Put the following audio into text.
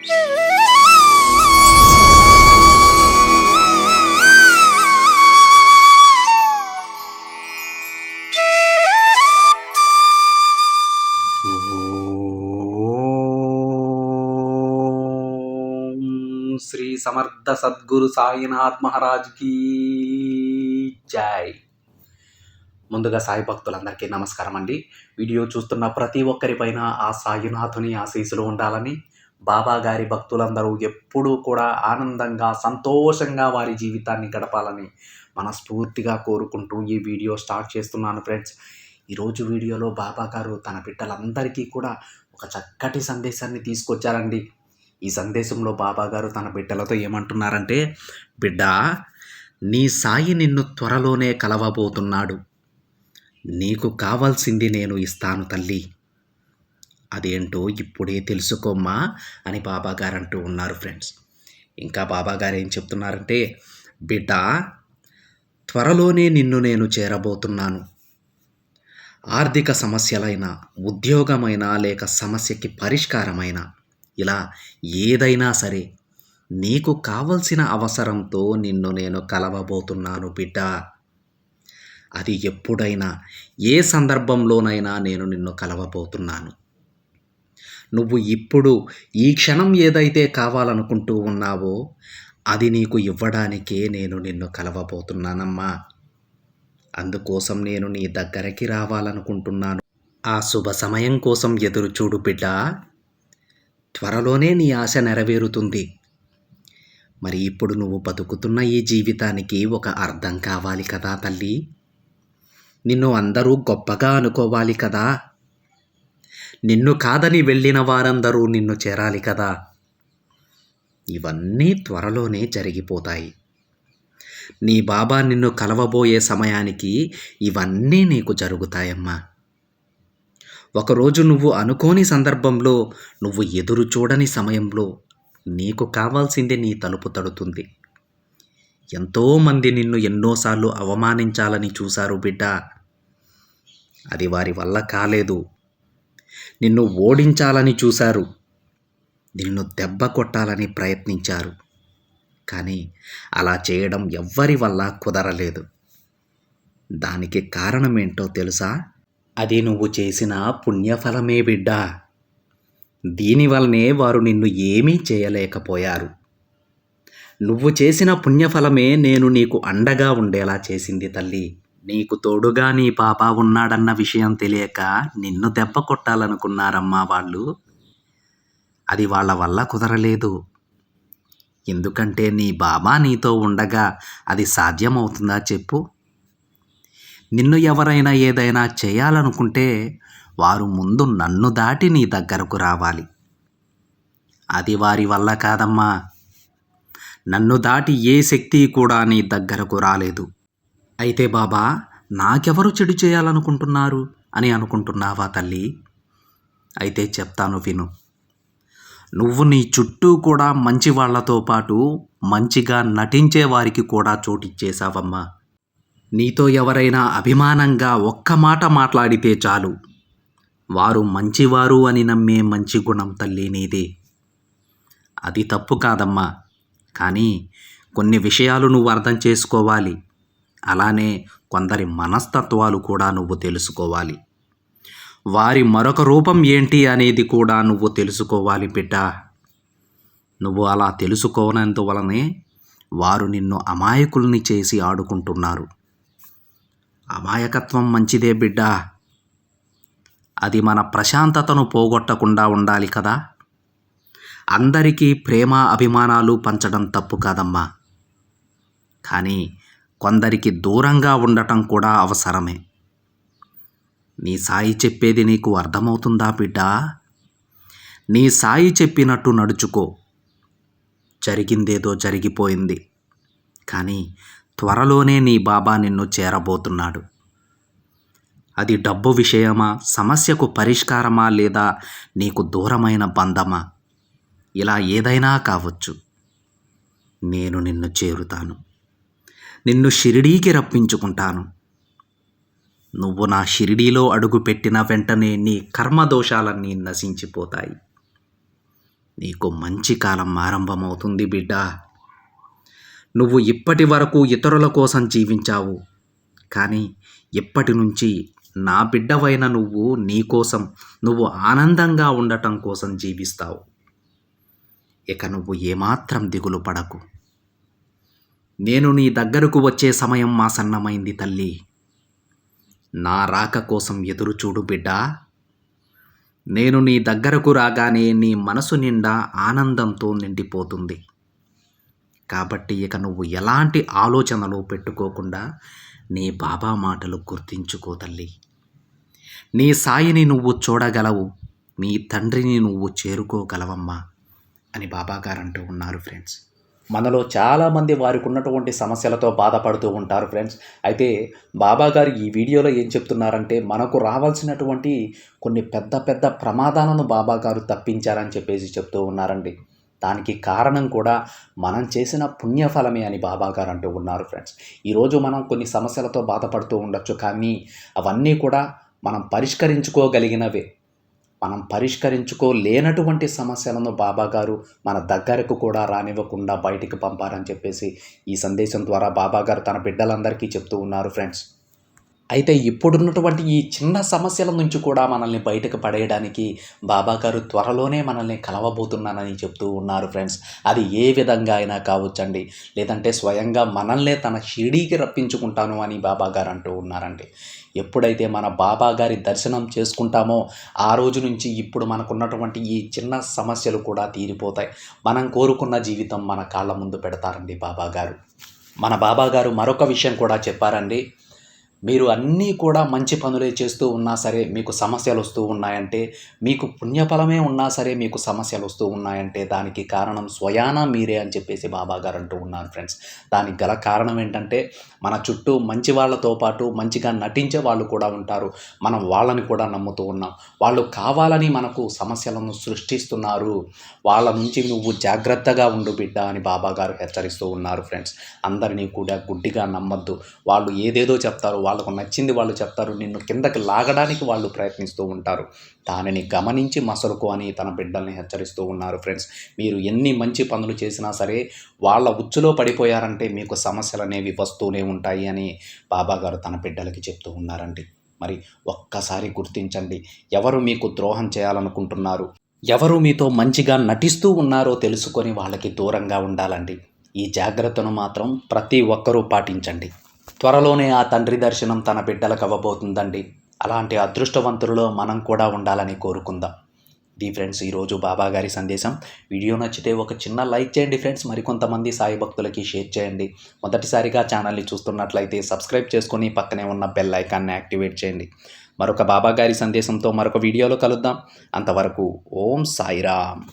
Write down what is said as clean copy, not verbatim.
శ్రీ సమర్థ సద్గురు సాయినాథ్ మహారాజ్ की జై. ముందుగా సాయి భక్తులందరికీ నమస్కారం అండి. వీడియో చూస్తున్న ప్రతి ఒక్కరిపైన ఆ సాయినాథుని ఆశీస్సులు ఉండాలని, బాబా గారి భక్తులందరూ ఎప్పుడూ కూడా ఆనందంగా సంతోషంగా వారి జీవితాన్ని గడపాలని మనస్ఫూర్తిగా కోరుకుంటూ ఈ వీడియో స్టార్ట్ చేస్తున్నాను ఫ్రెండ్స్. ఈరోజు వీడియోలో బాబా గారు తన బిడ్డలందరికీ కూడా ఒక చక్కటి సందేశాన్ని తీసుకొచ్చారండి. ఈ సందేశంలో బాబా గారు తన బిడ్డలతో ఏమంటున్నారంటే, బిడ్డ, నీ సాయి నిన్ను త్వరలోనే కలవబోతున్నాడు. నీకు కావాల్సింది నేను ఇస్తాను తల్లి. అదేంటో ఇప్పుడే తెలుసుకోమ్మా అని బాబా గారు అంటూ ఉన్నారు ఫ్రెండ్స్. ఇంకా బాబా గారు ఏం చెప్తున్నారంటే, బిడ్డ, త్వరలోనే నిన్ను నేను చేరబోతున్నాను. ఆర్థిక సమస్యలైనా, ఉద్యోగమైనా, లేక సమస్యకి పరిష్కారమైనా, ఇలా ఏదైనా సరే నీకు కావలసిన అవసరంతో నిన్ను నేను కలవబోతున్నాను బిడ్డ. అది ఎప్పుడైనా ఏ సందర్భంలోనైనా నేను నిన్ను కలవబోతున్నాను. నువ్వు ఇప్పుడు ఈ క్షణం ఏదైతే కావాలనుకుంటూ ఉన్నావో అది నీకు ఇవ్వడానికే నేను నిన్ను కలవబోతున్నానమ్మా. అందుకోసం నేను నీ దగ్గరికి రావాలనుకుంటున్నాను. ఆ శుభ సమయం కోసం ఎదురు చూడు బిడ్డ. త్వరలోనే నీ ఆశ నెరవేరుతుంది. మరి ఇప్పుడు నువ్వు బతుకుతున్న ఈ జీవితానికి ఒక అర్థం కావాలి కదా తల్లి. నిన్ను అందరూ గొప్పగా అనుకోవాలి కదా. నిన్ను కాదని వెళ్ళిన వారందరూ నిన్ను చేరాలి కదా. ఇవన్నీ త్వరలోనే జరిగిపోతాయి. నీ బాబా నిన్ను కలవబోయే సమయానికి ఇవన్నీ నీకు జరుగుతాయమ్మా. ఒకరోజు నువ్వు అనుకోని సందర్భంలో, నువ్వు ఎదురు చూడని సమయంలో నీకు కావాల్సింది నీ తలుపు తడుతుంది. ఎంతోమంది నిన్ను ఎన్నోసార్లు అవమానించాలని చూశారు బిడ్డ. అది వారి వల్ల కాలేదు. నిన్ను ఓడించాలని చూశారు. నిన్ను దెబ్బ కొట్టాలని ప్రయత్నించారు. కానీ అలా చేయడం ఎవ్వరి వల్ల కుదరలేదు. దానికి కారణమేంటో తెలుసా? అది నువ్వు చేసిన పుణ్యఫలమే బిడ్డ. దీనివల్లనే వారు నిన్ను ఏమీ చేయలేకపోయారు. నువ్వు చేసిన పుణ్యఫలమే నేను నీకు అండగా ఉండేలా చేసింది తల్లి. నీకు తోడుగా నీ పాప ఉన్నాడన్న విషయం తెలియక నిన్ను దెబ్బ కొట్టాలనుకున్నారమ్మా వాళ్ళు. అది వాళ్ళ వల్ల కుదరలేదు. ఎందుకంటే నీ బాబా నీతో ఉండగా అది సాధ్యమవుతుందా చెప్పు? నిన్ను ఎవరైనా ఏదైనా చేయాలనుకుంటే వారు ముందు నన్ను దాటి నీ దగ్గరకు రావాలి. అది వారి వల్ల కాదమ్మా. నన్ను దాటి ఏ శక్తి కూడా నీ దగ్గరకు రాలేదు. అయితే బాబా, నాకెవరు చెడు చేయాలనుకుంటున్నారు అని అనుకుంటున్నావా తల్లి? అయితే చెప్తాను విను. నువ్వు నీ చుట్టూ కూడా మంచి వాళ్లతో పాటు మంచిగా నటించే వారికి కూడా చోటిచ్చేశావమ్మా. నీతో ఎవరైనా అభిమానంగా ఒక్క మాట మాట్లాడితే చాలు, వారు మంచివారు అని నమ్మే మంచి గుణం తల్లి నీది. అది తప్పు కాదమ్మా. కానీ కొన్ని విషయాలు నువ్వు అర్థం చేసుకోవాలి. అలానే కొందరి మనస్తత్వాలు కూడా నువ్వు తెలుసుకోవాలి. వారి మరొక రూపం ఏంటి అనేది కూడా నువ్వు తెలుసుకోవాలి బిడ్డ. నువ్వు అలా తెలుసుకోనందువలనే వారు నిన్ను అమాయకుల్ని చేసి ఆడుకుంటున్నారు. అమాయకత్వం మంచిదే బిడ్డ. అది మన ప్రశాంతతను పోగొట్టకుండా ఉండాలి కదా. అందరికీ ప్రేమ అభిమానాలు పంచడం తప్పు కాదమ్మా. కానీ కొందరికి దూరంగా ఉండటం కూడా అవసరమే. నీ సాయి చెప్పేది నీకు అర్థమవుతుందా బిడ్డ? నీ సాయి చెప్పినట్టు నడుచుకో. జరిగిందేదో జరిగిపోయింది. కానీ త్వరలోనే నీ బాబా నిన్ను చేరబోతున్నాడు. అది డబ్బు విషయమా, సమస్యకు పరిష్కారమా, లేదా నీకు దూరమైన బంధమా, ఇలా ఏదైనా కావచ్చు. నేను నిన్ను చేరుతాను. నిన్ను షిరిడీకి రప్పించుకుంటాను. నువ్వు నా షిరిడీలో అడుగుపెట్టిన వెంటనే నీ కర్మదోషాలన్నీ నశించిపోతాయి. నీకు మంచి కాలం ఆరంభమవుతుంది బిడ్డ. నువ్వు ఇప్పటి వరకు ఇతరుల కోసం జీవించావు, కానీ ఇప్పటి నుంచి నా బిడ్డవైన నువ్వు నీ కోసం, నువ్వు ఆనందంగా ఉండటం కోసం జీవిస్తావు. ఇక నువ్వు ఏమాత్రం దిగులు పడకు. నేను నీ దగ్గరకు వచ్చే సమయం ఆసన్నమైంది తల్లి. నా రాక కోసం ఎదురు చూడు బిడ్డా. నేను నీ దగ్గరకు రాగానే నీ మనసు నిండా ఆనందంతో నిండిపోతుంది. కాబట్టి ఇక నువ్వు ఎలాంటి ఆలోచనలు పెట్టుకోకుండా నీ బాబా మాటలు గుర్తించుకో తల్లి. నీ సాయిని నువ్వు చూడగలవు, నీ తండ్రిని నువ్వు చేరుకోగలవమ్మా అని బాబాగారు అంటూ ఉన్నారు ఫ్రెండ్స్. మనలో చాలామంది వారికి ఉన్నటువంటి సమస్యలతో బాధపడుతూ ఉంటారు ఫ్రెండ్స్. అయితే బాబాగారు ఈ వీడియోలో ఏం చెప్తున్నారంటే, మనకు రావాల్సినటువంటి కొన్ని పెద్ద పెద్ద ప్రమాదాలను బాబాగారు తప్పించారని చెప్పేసి చెప్తూ ఉన్నారండి. దానికి కారణం కూడా మనం చేసిన పుణ్యఫలమే అని బాబాగారు అంటూ ఉన్నారు ఫ్రెండ్స్. ఈరోజు మనం కొన్ని సమస్యలతో బాధపడుతూ ఉండొచ్చు, కానీ అవన్నీ కూడా మనం పరిష్కరించుకోగలిగినవే. మనం పరిష్కరించుకోలేనటువంటి సమస్యలను బాబాగారు మన దగ్గరకు కూడా రానివ్వకుండా బయటికి పంపారని చెప్పేసి ఈ సందేశం ద్వారా బాబాగారు తన బిడ్డలందరికీ చెప్తూ ఉన్నారు ఫ్రెండ్స్. అయితే ఇప్పుడున్నటువంటి ఈ చిన్న సమస్యల నుంచి కూడా మనల్ని బయటకు పడేయడానికి బాబాగారు త్వరలోనే మనల్ని కలవబోతున్నానని చెప్తూ ఉన్నారు ఫ్రెండ్స్. అది ఏ విధంగా అయినా కావచ్చండి, లేదంటే స్వయంగా మనల్నే తన షిరిడీకి రప్పించుకుంటాను అని బాబాగారు అంటూ ఉన్నారండి. ఎప్పుడైతే మన బాబాగారి దర్శనం చేసుకుంటామో ఆ రోజు నుంచి ఇప్పుడు మనకున్నటువంటి ఈ చిన్న సమస్యలు కూడా తీరిపోతాయి. మనం కోరుకున్న జీవితం మన కాళ్ళ ముందు పెడతారండి బాబాగారు. మన బాబాగారు మరొక విషయం కూడా చెప్పారండి. మీరు అన్నీ కూడా మంచి పనులే చేస్తూ ఉన్నా సరే మీకు సమస్యలు వస్తూ ఉన్నాయంటే, మీకు పుణ్యఫలమే ఉన్నా సరే మీకు సమస్యలు వస్తూ ఉన్నాయంటే దానికి కారణం స్వయానా మీరే అని చెప్పేసి బాబాగారు అంటూ ఉన్నారు ఫ్రెండ్స్. దానికి గల కారణం ఏంటంటే, మన చుట్టూ మంచి వాళ్ళతో పాటు మంచిగా నటించే వాళ్ళు కూడా ఉంటారు. మనం వాళ్ళని కూడా నమ్ముతూ ఉన్నాం. వాళ్ళు కావాలని మనకు సమస్యలను సృష్టిస్తున్నారు. వాళ్ళ నుంచి నువ్వు జాగ్రత్తగా ఉండు బిడ్డ అని బాబాగారు హెచ్చరిస్తూ ఉన్నారు ఫ్రెండ్స్. అందరినీ కూడా గుడ్డిగా నమ్మద్దు. వాళ్ళు ఏదేదో చెప్తారు, వాళ్ళకు నచ్చింది వాళ్ళు చెప్తారు, నిన్ను కిందకి లాగడానికి వాళ్ళు ప్రయత్నిస్తూ ఉంటారు. దానిని గమనించి మసలుకో అని తన బిడ్డల్ని హెచ్చరిస్తూ ఉన్నారు ఫ్రెండ్స్. మీరు ఎన్ని మంచి పనులు చేసినా సరే వాళ్ళ ఉచ్చులో పడిపోయారంటే మీకు సమస్యలు అనేవి వస్తూనే ఉంటాయి అని బాబాగారు తన బిడ్డలకి చెప్తూ ఉన్నారండి. మరి ఒక్కసారి గుర్తించండి, ఎవరు మీకు ద్రోహం చేయాలనుకుంటున్నారు, ఎవరు మీతో మంచిగా నటిస్తూ ఉన్నారో తెలుసుకొని వాళ్ళకి దూరంగా ఉండాలండి. ఈ జాగ్రత్తను మాత్రం ప్రతి ఒక్కరూ పాటించండి. త్వరలోనే ఆ తండ్రి దర్శనం తన బిడ్డలకు అవ్వబోతుందండి. అలాంటి అదృష్టవంతులలో మనం కూడా ఉండాలని కోరుకుందాం. ఇది ఫ్రెండ్స్ ఈరోజు బాబాగారి సందేశం. వీడియో నచ్చితే ఒక చిన్న లైక్ చేయండి ఫ్రెండ్స్. మరికొంతమంది సాయి భక్తులకి షేర్ చేయండి. మొదటిసారిగా ఛానల్ని చూస్తున్నట్లయితే సబ్స్క్రైబ్ చేసుకొని పక్కనే ఉన్న బెల్ ఐకాన్ని యాక్టివేట్ చేయండి. మరొక బాబాగారి సందేశంతో మరొక వీడియోలో కలుద్దాం. అంతవరకు ఓం సాయిరామ్.